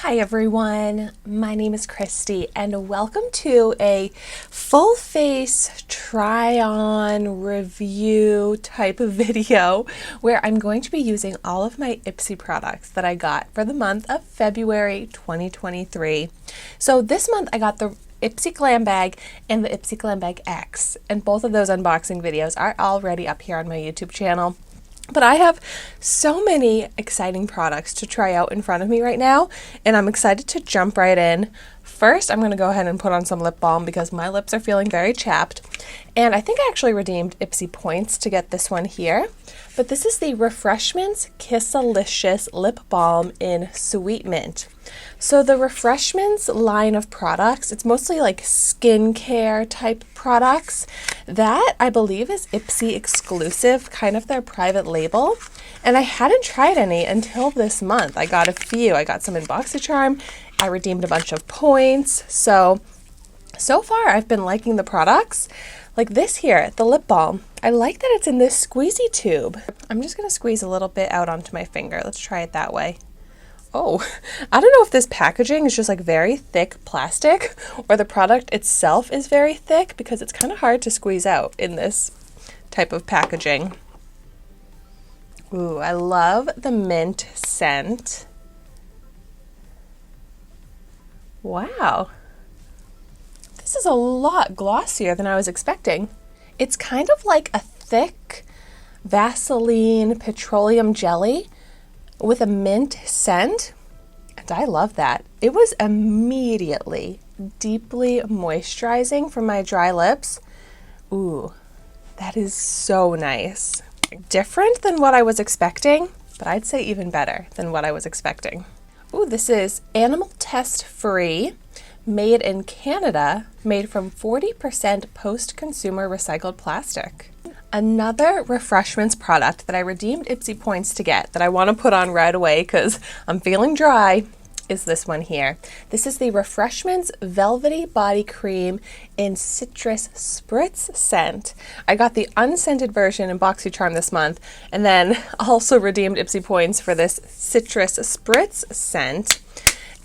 Hi everyone, my name is Christy and welcome to a full face try on review type of video where I'm going to be using all of my Ipsy products that I got for the month of February 2023. So this month I got the Ipsy Glam bag and the Ipsy Glam bag X, and both of those unboxing videos are already up here on my YouTube channel. But I have so many exciting products to try out in front of me right now, and I'm excited to jump right in. First, I'm going to go ahead and put on some lip balm because my lips are feeling very chapped. And I think I actually redeemed Ipsy points to get this one here. But this is the Refreshments Kissalicious Lip Balm in Sweet Mint. So the Refreshments line of products, it's mostly like skincare type products. That I believe is Ipsy exclusive, kind of their private label. And I hadn't tried any until this month. I got a few. I got some in BoxyCharm. I redeemed a bunch of points. So far I've been liking the products. Like this here, the lip balm. I like that it's in this squeezy tube. I'm just going to squeeze a little bit out onto my finger. Let's try it that way. Oh, I don't know if this packaging is just like very thick plastic or the product itself is very thick, because it's kind of hard to squeeze out in this type of packaging. Ooh, I love the mint scent. Wow. This is a lot glossier than I was expecting. It's kind of like a thick Vaseline petroleum jelly with a mint scent, and I love that. It was immediately deeply moisturizing for my dry lips. Ooh, that is so nice. Different than what I was expecting, but I'd say even better than what I was expecting. Ooh, this is animal test free, made in Canada, made from 40% post-consumer recycled plastic. Another Refreshments product that I redeemed Ipsy points to get that I want to put on right away because I'm feeling dry is this one here. This is the Refreshments Velvety Body Cream in Citrus Spritz scent. I got the unscented version in BoxyCharm this month, and then also redeemed Ipsy points for this Citrus Spritz scent.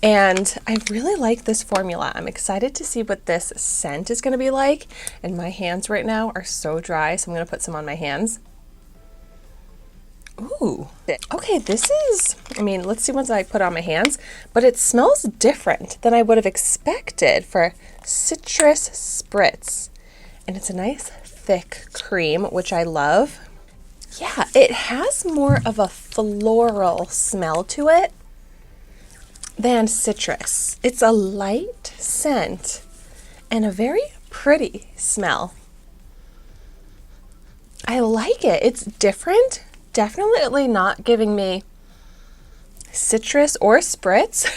And I really like this formula. I'm excited to see what this scent is going to be like. And my hands right now are so dry, so I'm going to put some on my hands. Ooh. Okay, this is, let's see once I put it on my hands. But it smells different than I would have expected for Citrus Spritz. And it's a nice thick cream, which I love. Yeah, it has more of a floral smell to it than citrus. It's a light scent and a very pretty smell. I like it. It's different. Definitely not giving me citrus or spritz,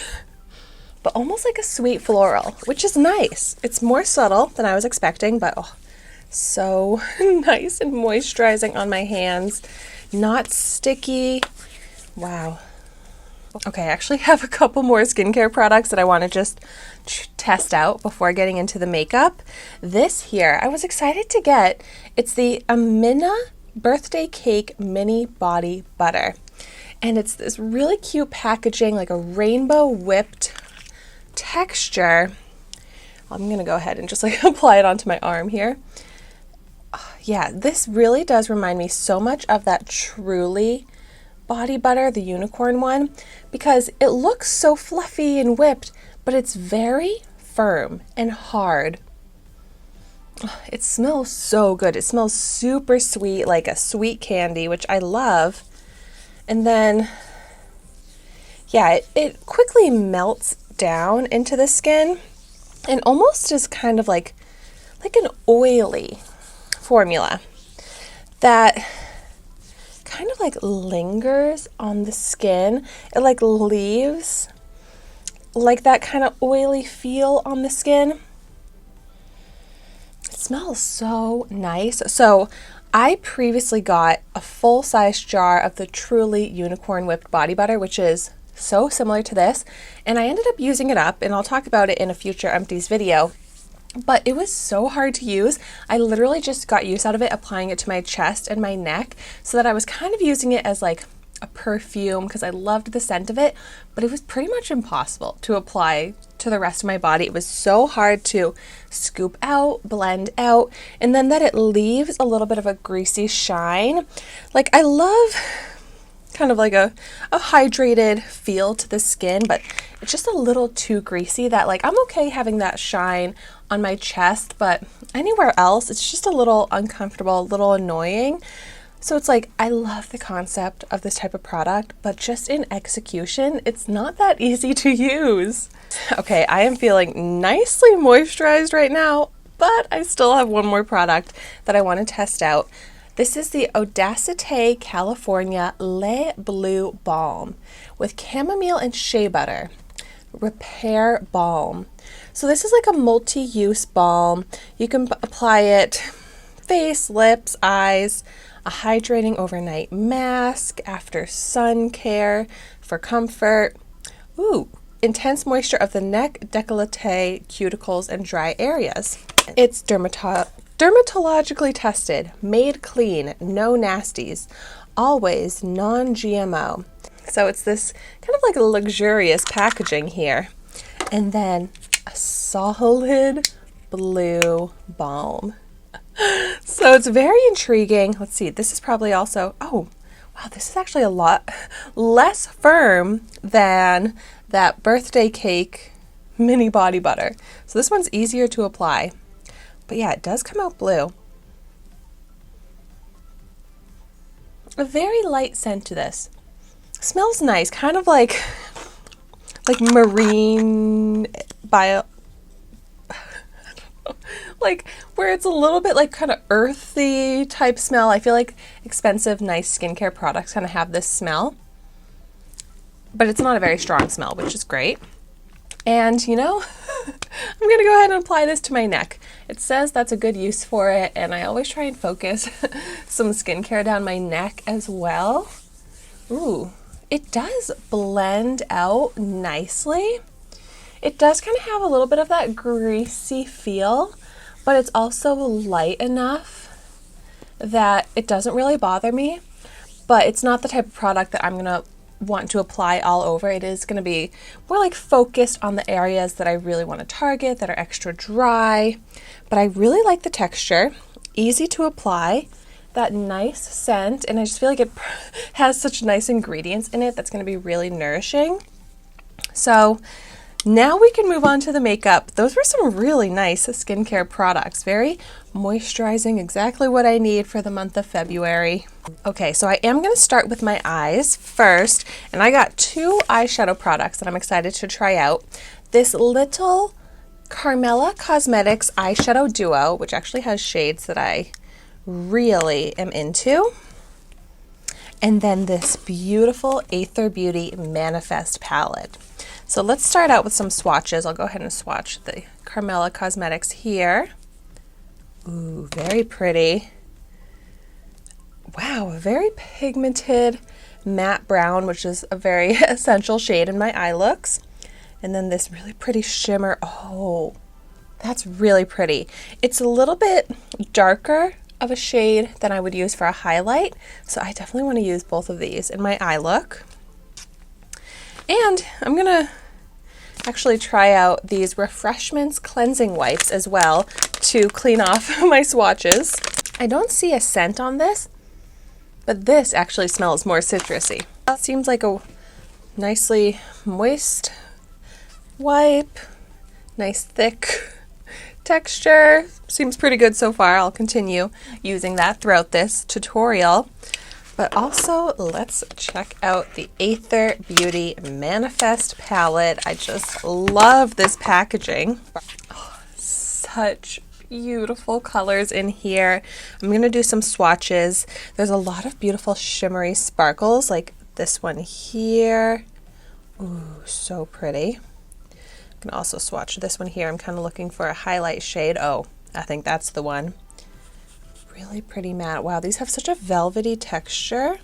but almost like a sweet floral, which is nice. It's more subtle than I was expecting, but oh, so nice and moisturizing on my hands. Not sticky. Wow. Okay, I actually have a couple more skincare products that I want to just test out before getting into the makeup. This here, I was excited to get. It's the AMINNAH Birthday Cake Mini Body Butter. And it's this really cute packaging, like a rainbow whipped texture. I'm going to go ahead and just like apply it onto my arm here. Yeah, this really does remind me so much of that Truly body butter, the unicorn one, because it looks so fluffy and whipped, but it's very firm and hard. It smells so good. It smells super sweet, like a sweet candy, which I love. And then, yeah, it quickly melts down into the skin and almost is kind of like an oily formula that kind of like lingers on the skin. It like leaves like that kind of oily feel on the skin. It smells so nice. So I previously got a full-size jar of the Truly Unicorn Whipped Body Butter, which is so similar to this, and I ended up using it up, and I'll talk about it in a future empties video. But it was so hard to use. I literally just got use out of it applying it to my chest and my neck, so that I was kind of using it as like a perfume because I loved the scent of it, but it was pretty much impossible to apply to the rest of my body. It was so hard to scoop out, blend out, and then that it leaves a little bit of a greasy shine. Like, I love kind of like a hydrated feel to the skin, but it's just a little too greasy that, like, I'm okay having that shine on my chest, but anywhere else it's just a little uncomfortable, a little annoying. So it's like, I love the concept of this type of product, but just in execution, it's not that easy to use. Okay, I am feeling nicely moisturized right now, but I still have one more product that I want to test out. This is the ODACITÉ California Le Bleu Balm with chamomile and shea butter. Repair Balm. So this is like a multi-use balm. You can apply it face, lips, eyes, a hydrating overnight mask, after sun care for comfort. Ooh, intense moisture of the neck, décolleté, cuticles, and dry areas. It's dermatologically tested, made clean, no nasties, always non-GMO. So it's this kind of like a luxurious packaging here. And then a solid blue balm. So it's very intriguing. Let's see, this is probably also, oh, wow, this is actually a lot less firm than that birthday cake mini body butter. So this one's easier to apply. But yeah, it does come out blue. A very light scent to this. Smells nice, kind of like marine bio, like where it's a little bit like kind of earthy type smell. I feel like expensive, nice skincare products kind of have this smell, but it's not a very strong smell, which is great. And you know, I'm gonna go ahead and apply this to my neck. It says that's a good use for it, and I always try and focus some skincare down my neck as well. Ooh, it does blend out nicely. It does kind of have a little bit of that greasy feel, but it's also light enough that it doesn't really bother me. But it's not the type of product that I'm gonna want to apply all over. It is going to be more like focused on the areas that I really want to target, that are extra dry. But I really like the texture, easy to apply, that nice scent, and I just feel like it has such nice ingredients in it that's going to be really nourishing. So now we can move on to the makeup. Those were some really nice skincare products. Very moisturizing, exactly what I need for the month of February. Okay, so I am going to start with my eyes first, and I got two eyeshadow products that I'm excited to try out. This little KARMELA Cosmetics eyeshadow duo, which actually has shades that I really am into. And then this beautiful Aether Beauty Manifest palette. So let's start out with some swatches. I'll go ahead and swatch the KARMELA Cosmetics here. Ooh, very pretty. Wow, a very pigmented matte brown, which is a very essential shade in my eye looks. And then this really pretty shimmer. Oh, that's really pretty. It's a little bit darker of a shade than I would use for a highlight, so I definitely want to use both of these in my eye look. And I'm gonna actually try out these Refreshments cleansing wipes as well to clean off my swatches. I don't see a scent on this, but this actually smells more citrusy. It seems like a nicely moist wipe, nice thick texture. Seems pretty good so far. I'll continue using that throughout this tutorial. But also, let's check out the Aether Beauty Manifest palette. I just love this packaging. Oh, such beautiful colors in here. I'm going to do some swatches. There's a lot of beautiful shimmery sparkles, like this one here. Ooh, so pretty. I can also swatch this one here. I'm kind of looking for a highlight shade. Oh, I think that's the one. Really pretty matte. Wow, these have such a velvety texture.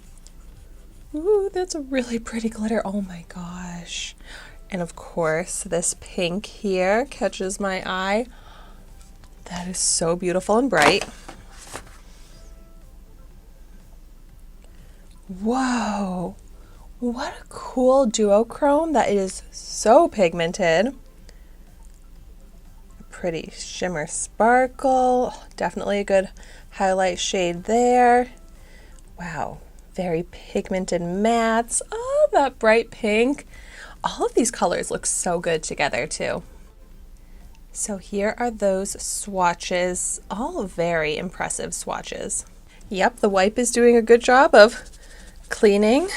Ooh, that's a really pretty glitter. Oh my gosh. And of course, this pink here catches my eye. That is so beautiful and bright. Whoa. What a cool duochrome that is so pigmented. Pretty shimmer sparkle, definitely a good highlight shade there. Wow, very pigmented mattes. Oh, that bright pink. All of these colors look so good together too. So here are those swatches, all very impressive swatches. Yep, the wipe is doing a good job of cleaning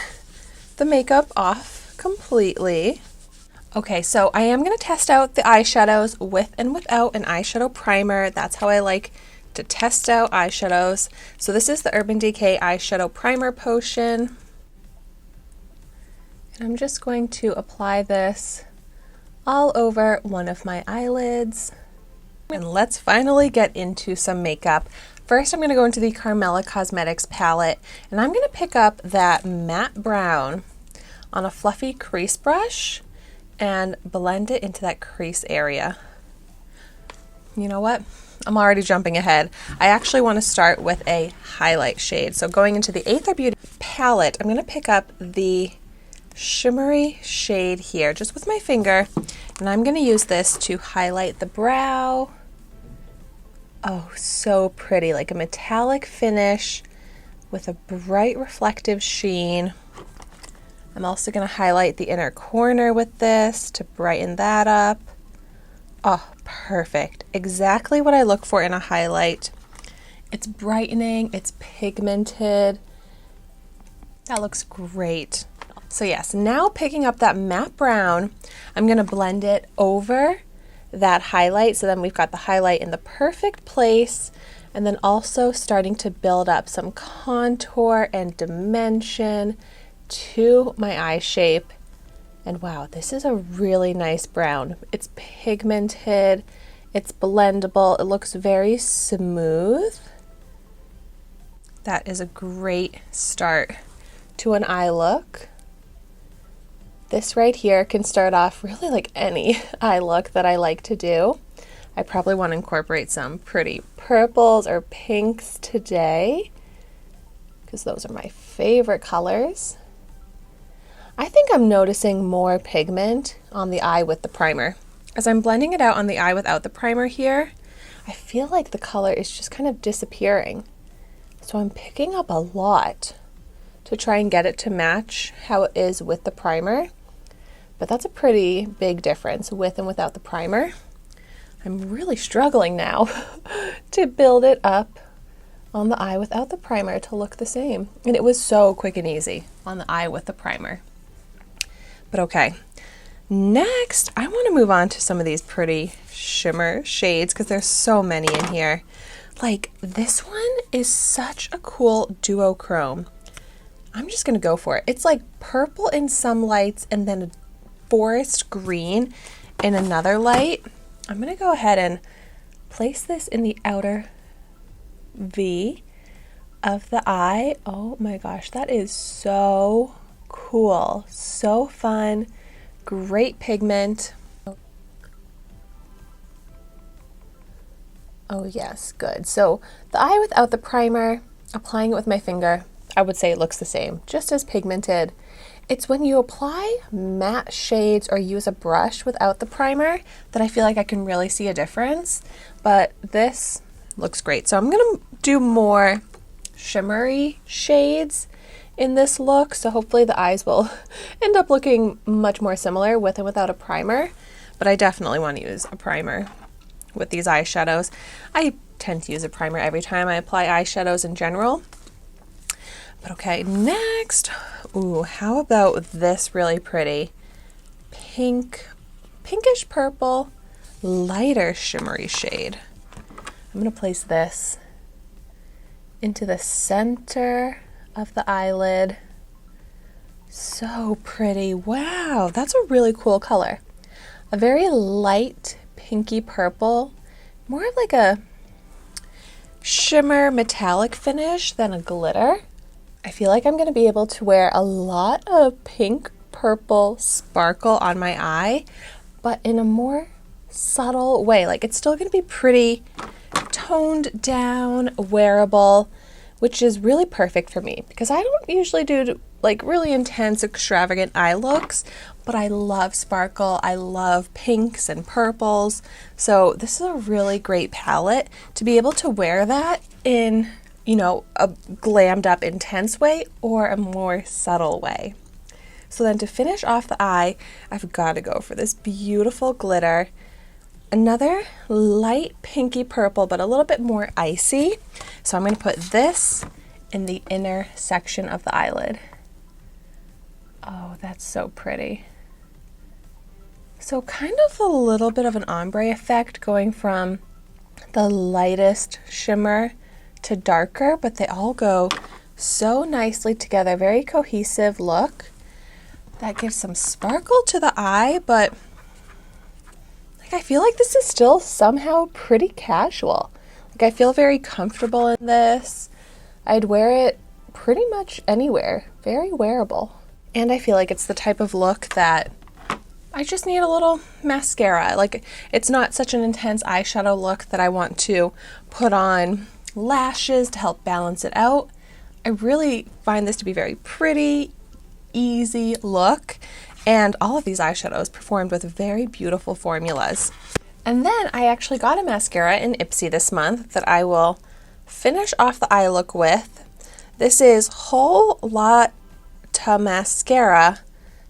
the makeup off completely. Okay, so I am going to test out the eyeshadows with and without an eyeshadow primer. That's how I like to test out eyeshadows. So this is the Urban Decay Eyeshadow Primer Potion. And I'm just going to apply this all over one of my eyelids. And let's finally get into some makeup. First, I'm going to go into the Carmela Cosmetics palette, and I'm going to pick up that matte brown on a fluffy crease brush and blend it into that crease area. You know what? I'm already jumping ahead. I actually want to start with a highlight shade. So going into the ãTHR Beauty palette, I'm going to pick up the shimmery shade here just with my finger, and I'm going to use this to highlight the brow. Oh, so pretty, like a metallic finish with a bright reflective sheen. I'm also going to highlight the inner corner with this to brighten that up. Oh, perfect. Exactly what I look for in a highlight. It's brightening, it's pigmented. That looks great. So yes, now picking up that matte brown, I'm going to blend it over that highlight. So then we've got the highlight in the perfect place, and then also starting to build up some contour and dimension to my eye shape. And wow, this is a really nice brown. It's pigmented, it's blendable, it looks very smooth. That is a great start to an eye look. This right here can start off really like any eye look that I like to do. I probably want to incorporate some pretty purples or pinks today because those are my favorite colors. I think I'm noticing more pigment on the eye with the primer. As I'm blending it out on the eye without the primer here, I feel like the color is just kind of disappearing. So I'm picking up a lot to try and get it to match how it is with the primer. But that's a pretty big difference with and without the primer. I'm really struggling now to build it up on the eye without the primer to look the same. And it was so quick and easy on the eye with the primer. But okay, next I want to move on to some of these pretty shimmer shades because there's so many in here. Like this one is such a cool duochrome. I'm just going to go for it. It's like purple in some lights and then a forest green in another light. I'm going to go ahead and place this in the outer V of the eye. Oh my gosh, that is so cool, so fun, great pigment. Oh yes, good. So the eye without the primer, applying it with my finger, I would say it looks the same, just as pigmented. It's when you apply matte shades or use a brush without the primer that I feel like I can really see a difference, but this looks great. So I'm gonna do more shimmery shades in this look, so hopefully the eyes will end up looking much more similar with and without a primer, but I definitely want to use a primer with these eyeshadows. I tend to use a primer every time I apply eyeshadows in general. But okay, next, ooh, how about this really pretty pinkish purple, lighter shimmery shade. I'm gonna place this into the center of the eyelid. So pretty. Wow, that's a really cool color. A very light pinky purple, more of like a shimmer metallic finish than a glitter. I feel like I'm going to be able to wear a lot of pink purple sparkle on my eye, but in a more subtle way. Like it's still going to be pretty toned down, wearable, which is really perfect for me because I don't usually do like really intense, extravagant eye looks, but I love sparkle. I love pinks and purples. So this is a really great palette to be able to wear that in, you know, a glammed up intense way or a more subtle way. So then to finish off the eye, I've got to go for this beautiful glitter. Another light pinky purple, but a little bit more icy. So I'm going to put this in the inner section of the eyelid. Oh, that's so pretty. So kind of a little bit of an ombre effect going from the lightest shimmer to darker, but they all go so nicely together. Very cohesive look. That gives some sparkle to the eye, but like I feel like this is still somehow pretty casual. Like I feel very comfortable in this. I'd wear it pretty much anywhere. Very wearable. And I feel like it's the type of look that I just need a little mascara. Like it's not such an intense eyeshadow look that I want to put on lashes to help balance it out. I really find this to be very pretty, easy look, and all of these eyeshadows performed with very beautiful formulas. And then I actually got a mascara in Ipsy this month that I will finish off the eye look with. This is Whole Lotta mascara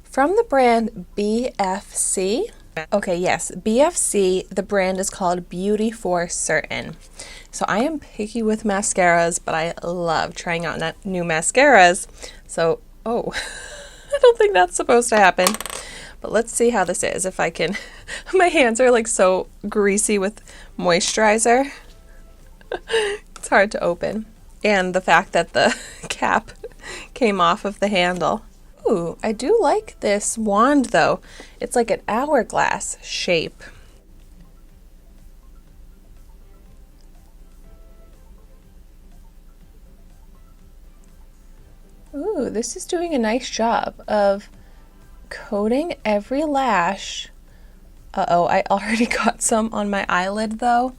from the brand BFC. Okay, yes, BFC, the brand is called Beauty for Certain. So I am picky with mascaras, but I love trying out new mascaras. So, oh, I don't think that's supposed to happen. But let's see how this is. If I can, my hands are like so greasy with moisturizer. It's hard to open. And the fact that the cap came off of the handle. Ooh, I do like this wand though. It's like an hourglass shape. Ooh, this is doing a nice job of coating every lash. Uh-oh, I already got some on my eyelid though,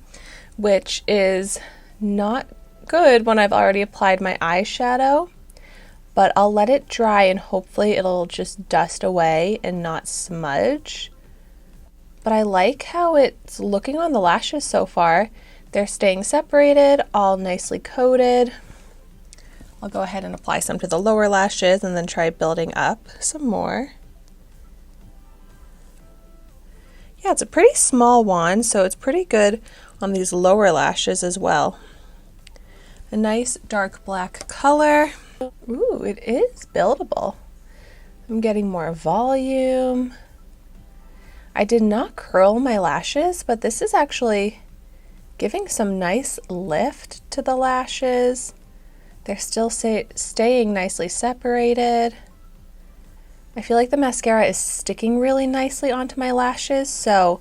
which is not good when I've already applied my eyeshadow, but I'll let it dry and hopefully it'll just dust away and not smudge. But I like how it's looking on the lashes so far. They're staying separated, all nicely coated. I'll go ahead and apply some to the lower lashes and then try building up some more. Yeah, it's a pretty small wand, so it's pretty good on these lower lashes as well. A nice dark black color. Ooh, it is buildable. I'm getting more volume. I did not curl my lashes, but this is actually giving some nice lift to the lashes. They're still staying nicely separated. I feel like the mascara is sticking really nicely onto my lashes, so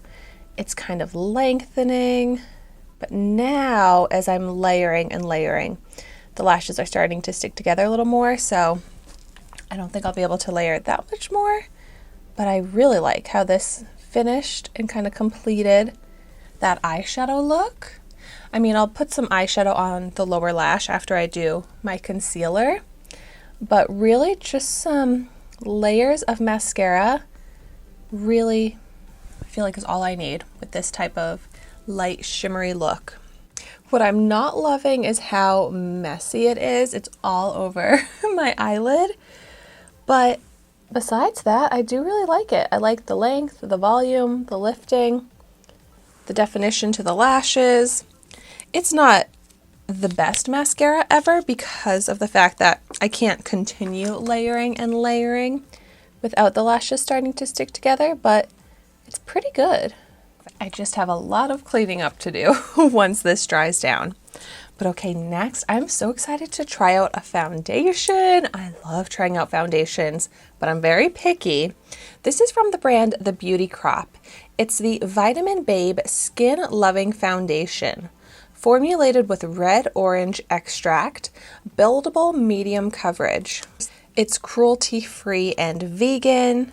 it's kind of lengthening. But now, as I'm layering and layering, the lashes are starting to stick together a little more, so I don't think I'll be able to layer it that much more. But I really like how this finished and kind of completed that eyeshadow look. I mean, I'll put some eyeshadow on the lower lash after I do my concealer, but really just some layers of mascara really I feel like is all I need with this type of light shimmery look. What I'm not loving is how messy it is. It's all over my eyelid, but besides that, I do really like it. I like the length, the volume, the lifting, the definition to the lashes. It's not the best mascara ever because of the fact that I can't continue layering and layering without the lashes starting to stick together, but it's pretty good. I just have a lot of cleaning up to do once this dries down. But okay, next, I'm so excited to try out a foundation. I love trying out foundations, but I'm very picky. This is from the brand The Beauty Crop. It's the Vitamin Babe Skin Loving Foundation. Formulated with red orange extract, buildable medium coverage. It's cruelty-free and vegan.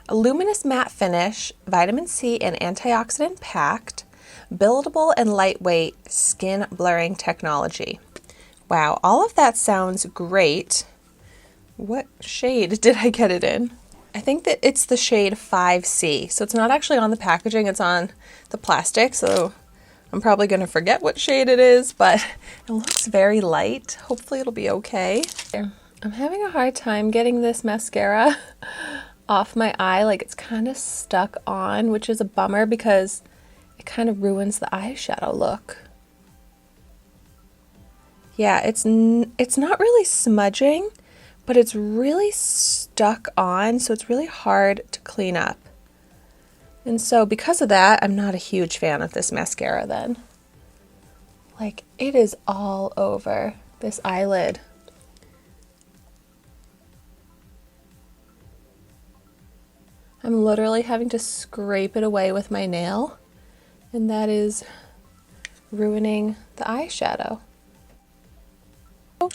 A luminous matte finish, vitamin C and antioxidant packed, buildable and lightweight skin blurring technology. Wow, all of that sounds great, what shade did I get it in? I think that it's the shade 5C. So it's not actually on the packaging, it's on the plastic. So I'm probably going to forget what shade it is, but it looks very light. Hopefully it'll be okay. I'm having a hard time getting this mascara off my eye. Like, it's kind of stuck on, which is a bummer because it kind of ruins the eyeshadow look. Yeah, it's not really smudging, but it's really stuck on, so it's really hard to clean up. And so because of that, I'm not a huge fan of this mascara then. Like, it is all over this eyelid. I'm literally having to scrape it away with my nail, and that is ruining the eyeshadow.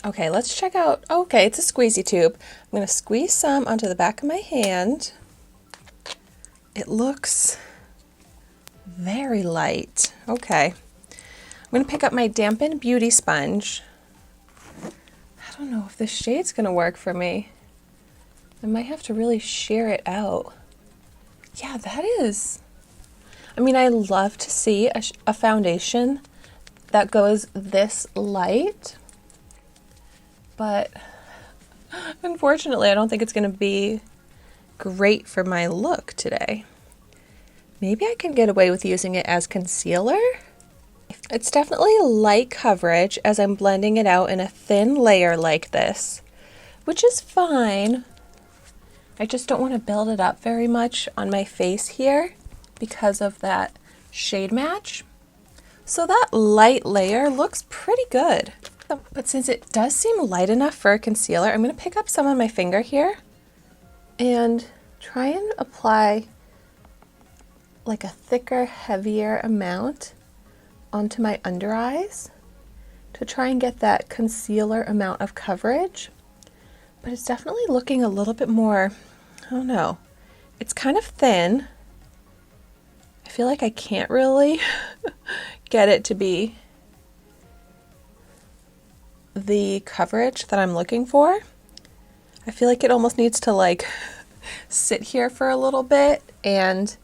Okay, let's check out, okay, it's a squeezy tube. I'm going to squeeze some onto the back of my hand. It looks very light. Okay, I'm going to pick up my dampened beauty sponge. I don't know if this shade's going to work for me. I might have to really shear it out. Yeah, that is. I mean, I love to see a foundation that goes this light, but unfortunately, I don't think it's going to be great for my look today. Maybe I can get away with using it as concealer. It's definitely light coverage as I'm blending it out in a thin layer like this, which is fine. I just don't want to build it up very much on my face here because of that shade match. So that light layer looks pretty good. But since it does seem light enough for a concealer, I'm going to pick up some on my finger here and try and apply like a thicker, heavier amount onto my under eyes to try and get that concealer amount of coverage. But it's definitely looking a little bit more, I don't know, it's kind of thin. I feel like I can't really get it to be the coverage that I'm looking for. I feel like it almost needs to like sit here for a little bit and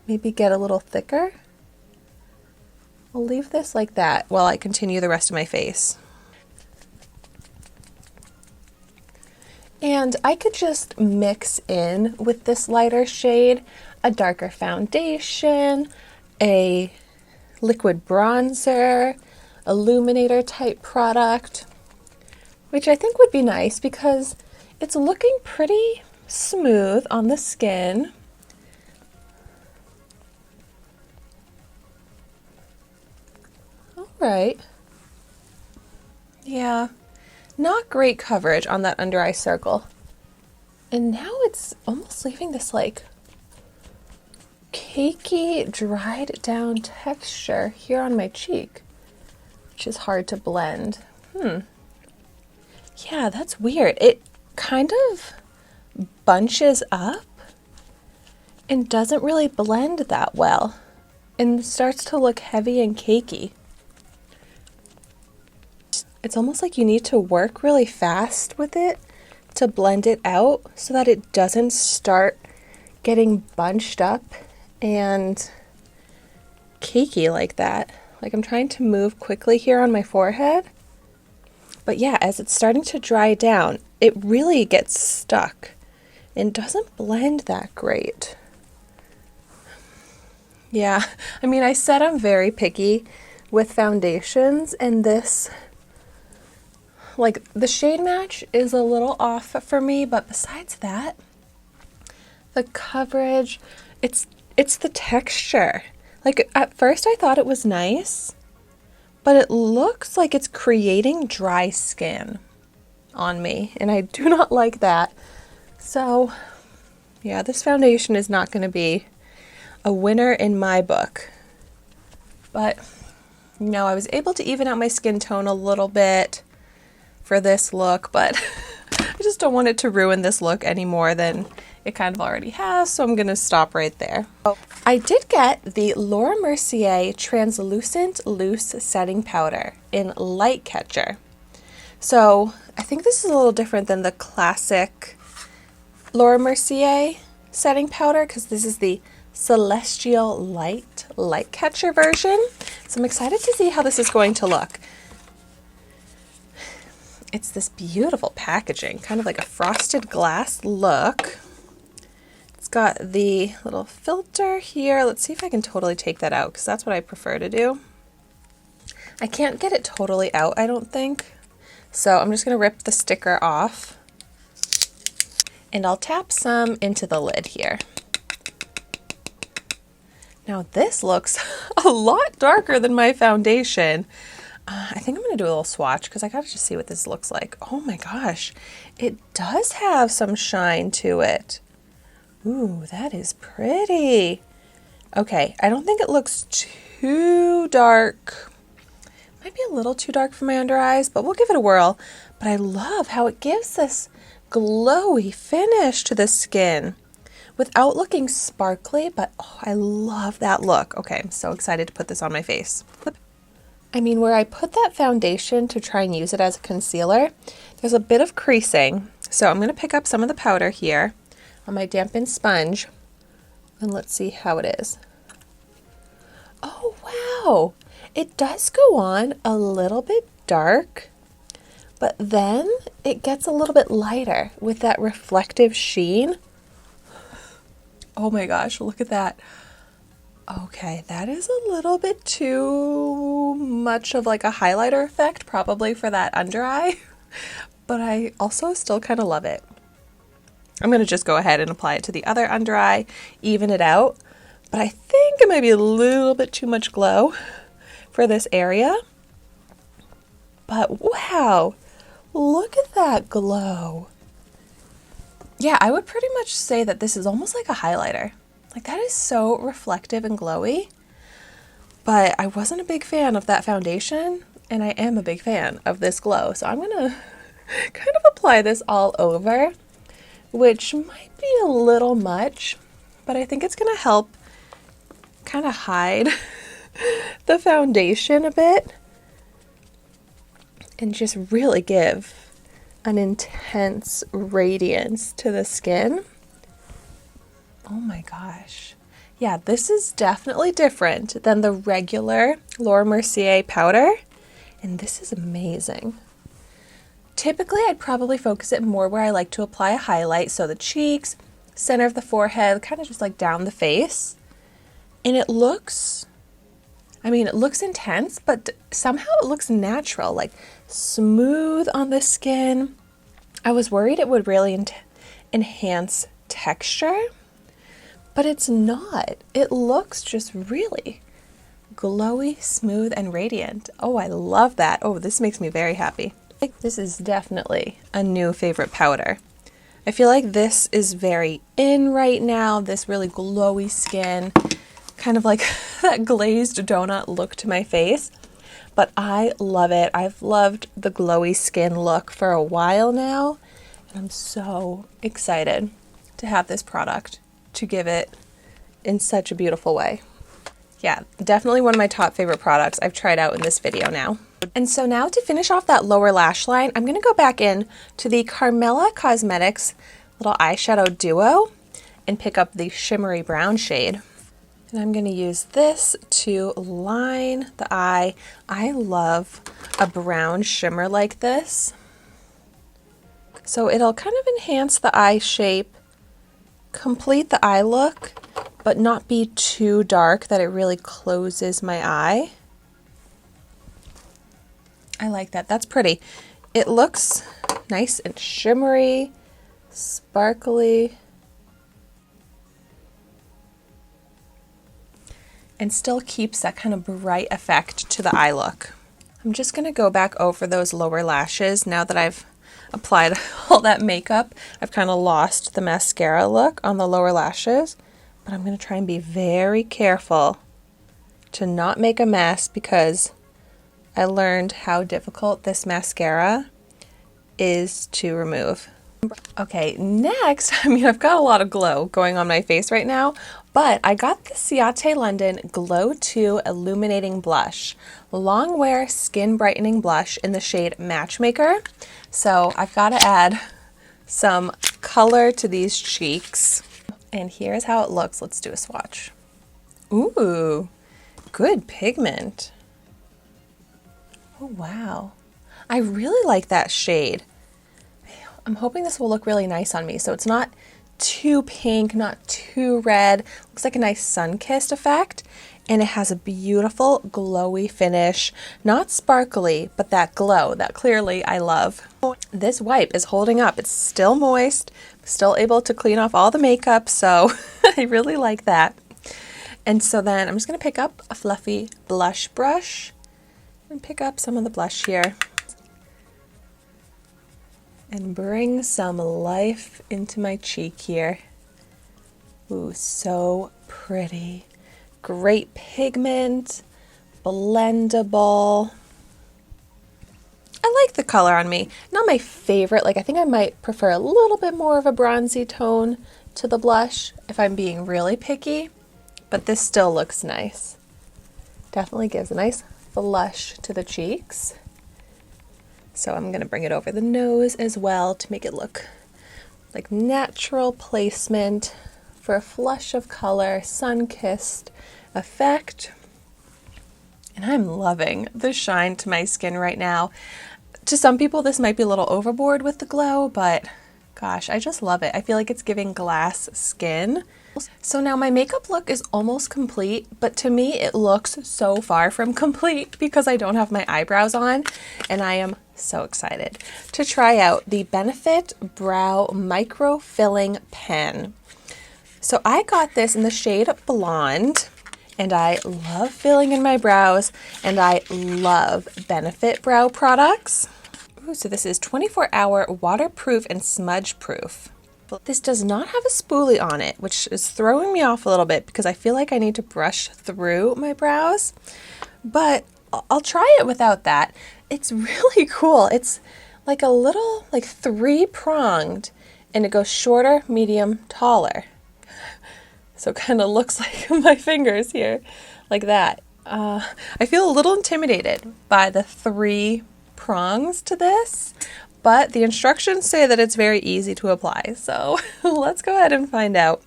maybe get a little thicker. I'll leave this like that while I continue the rest of my face. And I could just mix in with this lighter shade a darker foundation, a liquid bronzer, illuminator type product, which I think would be nice because it's looking pretty smooth on the skin. All right. Yeah. Not great coverage on that under eye circle. And now it's almost leaving this like cakey, dried down texture here on my cheek, which is hard to blend. Yeah, that's weird. It kind of bunches up and doesn't really blend that well and starts to look heavy and cakey. It's almost like you need to work really fast with it to blend it out so that it doesn't start getting bunched up and cakey like that. Like, I'm trying to move quickly here on my forehead. But yeah, as it's starting to dry down, it really gets stuck and doesn't blend that great. Yeah, I mean, I said I'm very picky with foundations, and this, like, the shade match is a little off for me, but besides that, the coverage, it's the texture. Like, at first I thought it was nice, but it looks like it's creating dry skin on me, and I do not like that. So, yeah, this foundation is not going to be a winner in my book. But, you know, I was able to even out my skin tone a little bit for this look, but I just don't want it to ruin this look any more than it kind of already has, so I'm going to stop right there. I did get the Laura Mercier Translucent Loose Setting Powder in Light Catcher. So I think this is a little different than the classic Laura Mercier setting powder, because this is the Celestial Light Catcher version. So I'm excited to see how this is going to look. It's this beautiful packaging, kind of like a frosted glass look. It's got the little filter here. Let's see if I can totally take that out, because that's what I prefer to do. I can't get it totally out, I don't think. So I'm just going to rip the sticker off. And I'll tap some into the lid here. Now this looks a lot darker than my foundation. I think I'm going to do a little swatch because I got to just see what this looks like. Oh my gosh, it does have some shine to it. Ooh, that is pretty. Okay, I don't think it looks too dark. Might be a little too dark for my under eyes, but we'll give it a whirl. But I love how it gives this glowy finish to the skin without looking sparkly, but oh, I love that look. Okay, I'm so excited to put this on my face. I mean, where I put that foundation to try and use it as a concealer, there's a bit of creasing. So I'm going to pick up some of the powder here on my dampened sponge, and let's see how it is. Oh, wow. It does go on a little bit dark, but then it gets a little bit lighter with that reflective sheen. Oh my gosh, look at that. Okay, that is a little bit too much of like a highlighter effect, probably for that under eye, but I also still kind of love it. I'm going to just go ahead and apply it to the other under eye, even it out, but I think it might be a little bit too much glow for this area. But wow, look at that glow. Yeah, I would pretty much say that this is almost like a highlighter. Like, that is so reflective and glowy. But I wasn't a big fan of that foundation, and I am a big fan of this glow. So I'm going to kind of apply this all over, which might be a little much, but I think it's going to help kind of hide the foundation a bit and just really give an intense radiance to the skin. Oh my gosh. Yeah, this is definitely different than the regular Laura Mercier powder, and this is amazing. Typically, I'd probably focus it more where I like to apply a highlight, so the cheeks, center of the forehead, kind of just like down the face. And it looks, I mean, it looks intense, but somehow it looks natural, like smooth on the skin. I was worried it would really enhance texture, but it's not. It looks just really glowy, smooth, and radiant. Oh, I love that. Oh, this makes me very happy. This is definitely a new favorite powder. I feel like this is very in right now, this really glowy skin, kind of like that glazed donut look to my face. But I love it. I've loved the glowy skin look for a while now, and I'm so excited to have this product to give it in such a beautiful way. Yeah, definitely one of my top favorite products I've tried out in this video now. And so now to finish off that lower lash line, I'm going to go back in to the KARMELA Cosmetics little eyeshadow duo and pick up the shimmery brown shade. And I'm going to use this to line the eye. I love a brown shimmer like this. So it'll kind of enhance the eye shape, complete the eye look, but not be too dark that it really closes my eye. I like that. That's pretty. It looks nice and shimmery, sparkly, and still keeps that kind of bright effect to the eye look. I'm just going to go back over those lower lashes now that I've applied all that makeup. I've kind of lost the mascara look on the lower lashes, but I'm going to try and be very careful to not make a mess because I learned how difficult this mascara is to remove. Okay, next, I mean, I've got a lot of glow going on my face right now, but I got the CIATÉ London Glow 2 Illuminating Blush, long wear skin brightening blush in the shade Matchmaker. So I've got to add some color to these cheeks. And here's how it looks. Let's do a swatch. Ooh, good pigment. Oh, wow. I really like that shade. I'm hoping this will look really nice on me. So it's not too pink, not too red. Looks like a nice sun-kissed effect. And it has a beautiful glowy finish. Not sparkly, but that glow that clearly I love. This wipe is holding up. It's still moist, still able to clean off all the makeup. So I really like that. And so then I'm just going to pick up a fluffy blush brush and pick up some of the blush here. And bring some life into my cheek here. Ooh, so pretty. Great pigment, blendable. I like the color on me. Not my favorite. Like, I think I might prefer a little bit more of a bronzy tone to the blush if I'm being really picky. But this still looks nice. Definitely gives a nice flush to the cheeks. So I'm going to bring it over the nose as well to make it look like natural placement for a flush of color, sun-kissed effect. And I'm loving the shine to my skin right now. To some people, this might be a little overboard with the glow, but gosh, I just love it. I feel like it's giving glass skin. So now my makeup look is almost complete, but to me it looks so far from complete because I don't have my eyebrows on, and I am so excited to try out the Benefit Brow Micro Filling Pen. So I got this in the shade Blonde, and I love filling in my brows, and I love Benefit brow products. Ooh, so this is 24-hour waterproof and smudge proof. This does not have a spoolie on it, which is throwing me off a little bit because I feel like I need to brush through my brows, but I'll try it without that. It's really cool. It's like a little, like 3-pronged, and it goes shorter, medium, taller. So it kind of looks like my fingers here, like that. I feel a little intimidated by the 3 prongs to this, but the instructions say that it's very easy to apply. So let's go ahead and find out.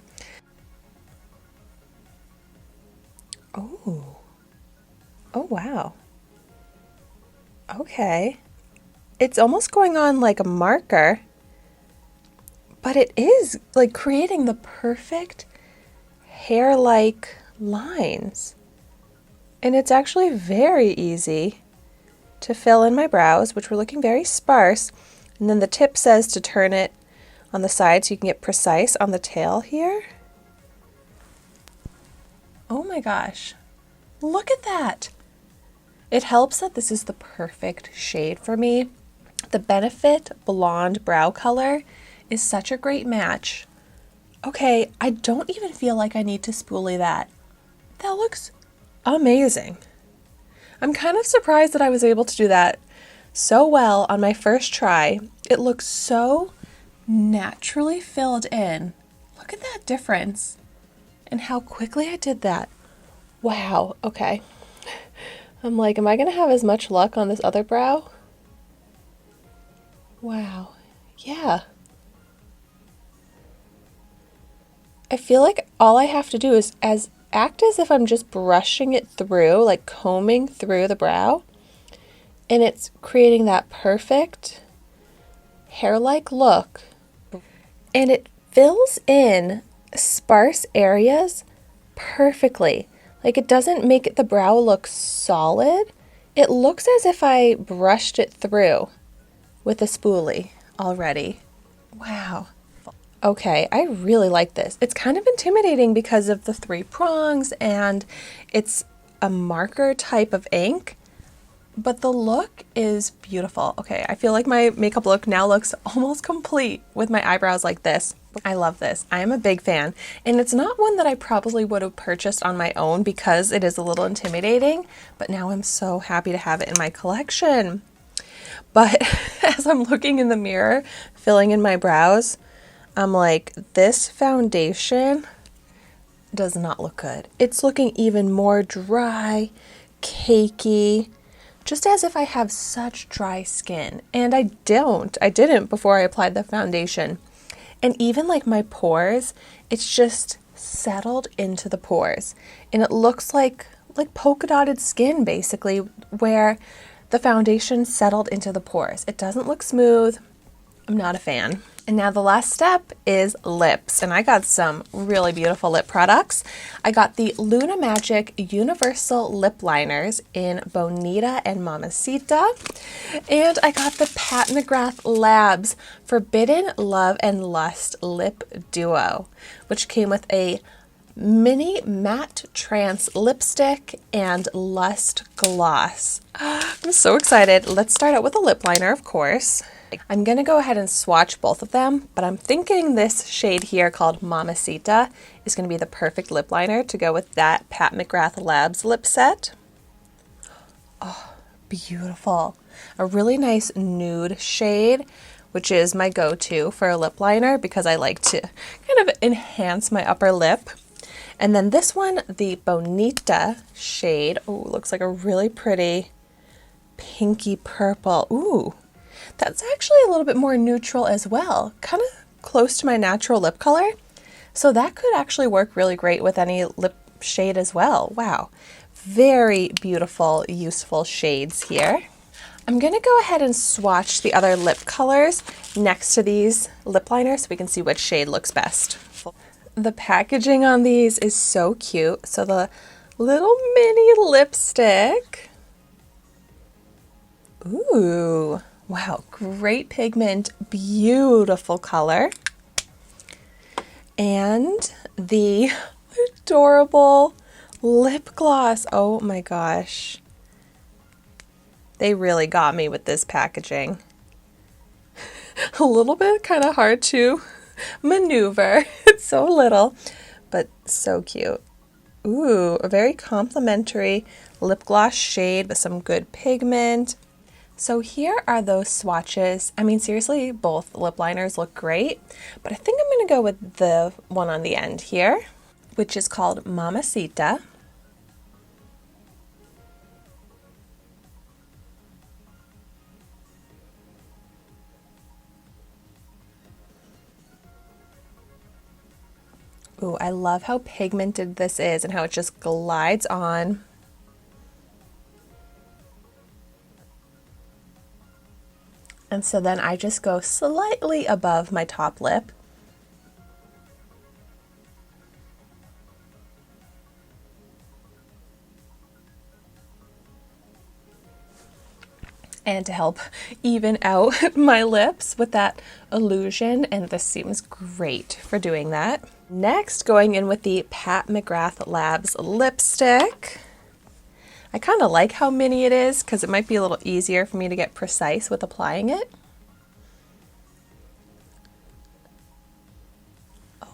Oh, wow. Okay. It's almost going on like a marker, but it is like creating the perfect hair-like lines. And it's actually very easy to fill in my brows, which were looking very sparse. And then the tip says to turn it on the side so you can get precise on the tail here. Oh my gosh, look at that. It helps that this is the perfect shade for me. The Benefit Blonde brow color is such a great match. Okay, I don't even feel like I need to spoolie that. That looks amazing. I'm kind of surprised that I was able to do that so well on my first try. It looks so naturally filled in. Look at that difference and how quickly I did that. Wow, okay. I'm like, am I gonna have as much luck on this other brow? Wow, yeah. I feel like all I have to do is act as if I'm just brushing it through, like combing through the brow, and it's creating that perfect hair-like look. And it fills in sparse areas perfectly. Like, it doesn't make the brow look solid. It looks as if I brushed it through with a spoolie already. Wow. Okay, I really like this. It's kind of intimidating because of the 3 prongs and it's a marker type of ink, but the look is beautiful. Okay, I feel like my makeup look now looks almost complete with my eyebrows like this. I love this. I am a big fan, and it's not one that I probably would have purchased on my own because it is a little intimidating, but now I'm so happy to have it in my collection. But as I'm looking in the mirror, filling in my brows, I'm like, this foundation does not look good. It's looking even more dry, cakey, just as if I have such dry skin. And I didn't before I applied the foundation. And even like my pores, it's just settled into the pores. And it looks like polka dotted skin basically, where the foundation settled into the pores. It doesn't look smooth. I'm not a fan. And now the last step is lips, and I got some really beautiful lip products. I got the Luna Magic Universal Lip Liners in Bonita and Mamacita, and I got the Pat McGrath Labs Forbidden Love and Lust Lip Duo, which came with a mini matte trance lipstick and lust gloss. I'm so excited. Let's start out with a lip liner, of course. I'm going to go ahead and swatch both of them, but I'm thinking this shade here called Mamacita is going to be the perfect lip liner to go with that Pat McGrath Labs lip set. Oh, beautiful. A really nice nude shade, which is my go-to for a lip liner because I like to kind of enhance my upper lip. And then this one, the Bonita shade, oh, looks like a really pretty pinky purple. Ooh. That's actually a little bit more neutral as well, kind of close to my natural lip color. So that could actually work really great with any lip shade as well. Wow, very beautiful, useful shades here. I'm gonna go ahead and swatch the other lip colors next to these lip liners so we can see which shade looks best. The packaging on these is so cute. So the little mini lipstick. Ooh. Wow, great pigment, beautiful color. And the adorable lip gloss. Oh my gosh. They really got me with this packaging. A little bit kind of hard to maneuver. It's so little, but so cute. Ooh, a very complimentary lip gloss shade with some good pigment. So here are those swatches. I mean, seriously, both lip liners look great, but I think I'm going to go with the one on the end here, which is called Mamacita. Ooh, I love how pigmented this is and how it just glides on. And so then I just go slightly above my top lip. And to help even out my lips with that illusion, and this seems great for doing that. Next, going in with the Pat McGrath Labs lipstick. I kind of like how mini it is because it might be a little easier for me to get precise with applying it.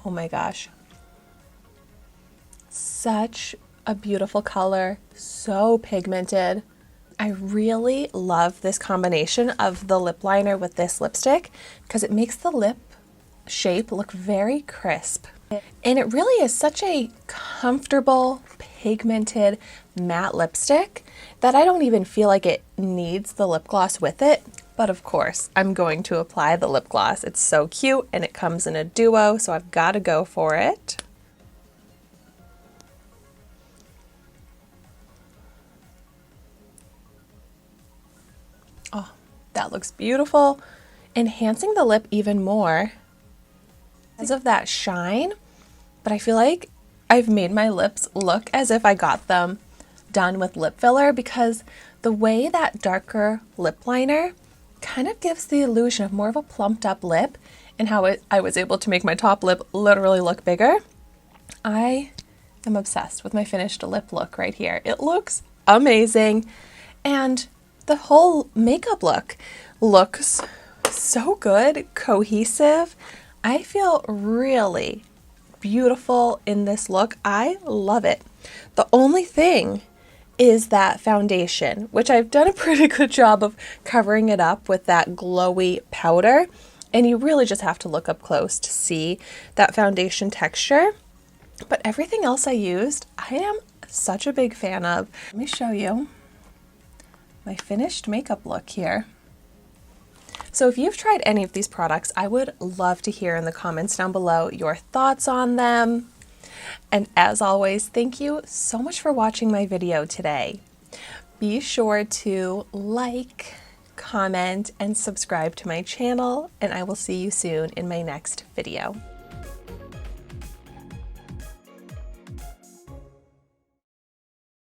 Oh my gosh. Such a beautiful color, so pigmented. I really love this combination of the lip liner with this lipstick because it makes the lip shape look very crisp. And it really is such a comfortable, pigmented, matte lipstick that I don't even feel like it needs the lip gloss with it. But of course, I'm going to apply the lip gloss. It's so cute and it comes in a duo, so I've got to go for it. Oh, that looks beautiful. Enhancing the lip even more because of that shine, but I feel like I've made my lips look as if I got them done with lip filler because the way that darker lip liner kind of gives the illusion of more of a plumped up lip, and how I was able to make my top lip literally look bigger. I am obsessed with my finished lip look right here. It looks amazing, and the whole makeup look looks so good, cohesive. I feel really beautiful in this look. I love it. The only thing is that foundation, which I've done a pretty good job of covering it up with that glowy powder. And you really just have to look up close to see that foundation texture. But everything else I used, I am such a big fan of. Let me show you my finished makeup look here. So if you've tried any of these products, I would love to hear in the comments down below your thoughts on them. And as always, thank you so much for watching my video today. Be sure to like, comment, and subscribe to my channel, and I will see you soon in my next video.